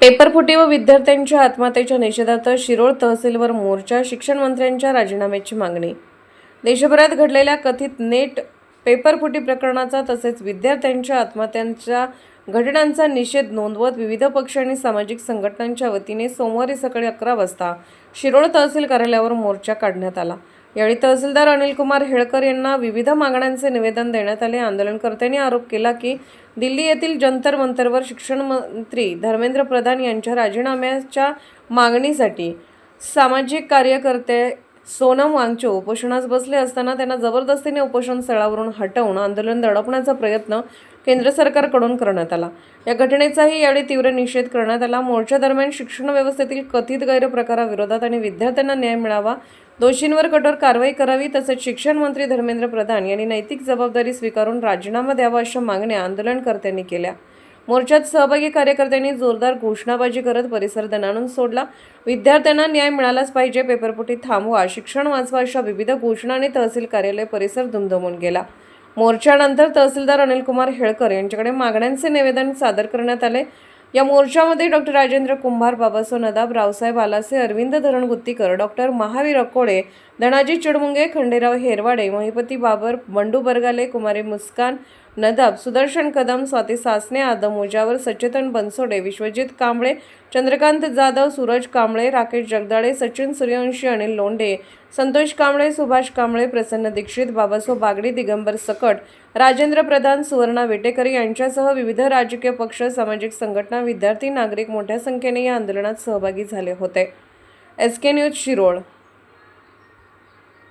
पेपरफुटी व विद्यार्थ्यांच्या आत्महत्येच्या निषेधार्थ शिरोळ तहसीलवर मोर्चा, शिक्षण मंत्र्यांच्या राजीनाम्याची मागणी। देशभरात घडलेल्या कथित नेट पेपरफुटी प्रकरणाचा तसेच विद्यार्थ्यांच्या आत्महत्यांच्या घटनांचा निषेध नोंदवत विविध पक्ष आणि सामाजिक संघटनांच्या वतीने सोमवारी सकाळी 11 वाजता शिरोळ तहसील कार्यालयावर मोर्चा काढण्यात आला। यावेळी तहसीलदार अनिल कुमार हेळकर यांना विविध मागण्यांचे निवेदन देण्यात आले। आंदोलनकर्त्यांनी आरोप केला की दिल्ली येथील जंतर मंतरवर शिक्षण मंत्री धर्मेंद्र प्रधान यांच्या राजीनाम्याच्या मागणीसाठी सामाजिक कार्यकर्ते सोनम वांगचुक उपोषणास बसले असताना त्यांना जबरदस्तीने उपोषण स्थळावरून हटवून आंदोलन दडपण्याचा प्रयत्न केंद्र सरकारकडून करण्यात आला। या घटनेचाही यावेळी तीव्र निषेध करण्यात आला। मोर्चा दरम्यान शिक्षण व्यवस्थेतील कथित गैरप्रकाराविरोधात आणि विद्यार्थ्यांना न्याय मिळावा, दोषींवर कठोर कारवाई करावी तसेच शिक्षण मंत्री धर्मेंद्र प्रधान यांनी नैतिक जबाबदारी स्वीकारून राजीनामा द्यावा अशा मागण्या आंदोलनकर्त्यांनी केल्या। मोर्चात सहभागी कार्यकर्त्यांनी जोरदार घोषणाबाजी करत परिसर दणाणून सोडला। विद्यार्थ्यांना न्याय मिळालाच पाहिजे, पेपरफुटी थांबवा, शिक्षण वाचवा अशा विविध घोषणांनी तहसील कार्यालय परिसर दुमदुमून गेला। मोर्चानंतर तहसीलदार अनिल कुमार हेळकर यांच्याकडे मागण्यांचे निवेदन सादर करण्यात आले। या मोर्चामध्ये डॉक्टर राजेंद्र कुंभार, बाबासाहेब नदाब, रावसाहेब आलासे, अरविंद धरणगुत्तीकर, डॉक्टर महावीर अकोळे, धनाजी चिडमुंगे, खंडेराव हेरवाडे, महिपती बाबर, बंडू बरगाले, कुमारी मुस्कान नदाब, सुदर्शन कदम, स्वाती सासने, आदम मुजावर, सचेतन बनसोडे, विश्वजित कांबळे, चंद्रकांत जाधव, सूरज कांबळे, राकेश जगदाळे, सचिन सूर्यवंशी, अनिल लोंढे, संतोष कांबळे, सुभाष कांबळे, प्रसन्न दीक्षित, बाबासो बागडी, दिगंबर सकट, राजेंद्र प्रधान, सुवर्णा वेटेकर यांच्यासह विविध राजकीय पक्ष, सामाजिक संघटना, विद्यार्थी, नागरिक मोठ्या संख्येने या आंदोलनात सहभागी झाले होते। SK news Shirol.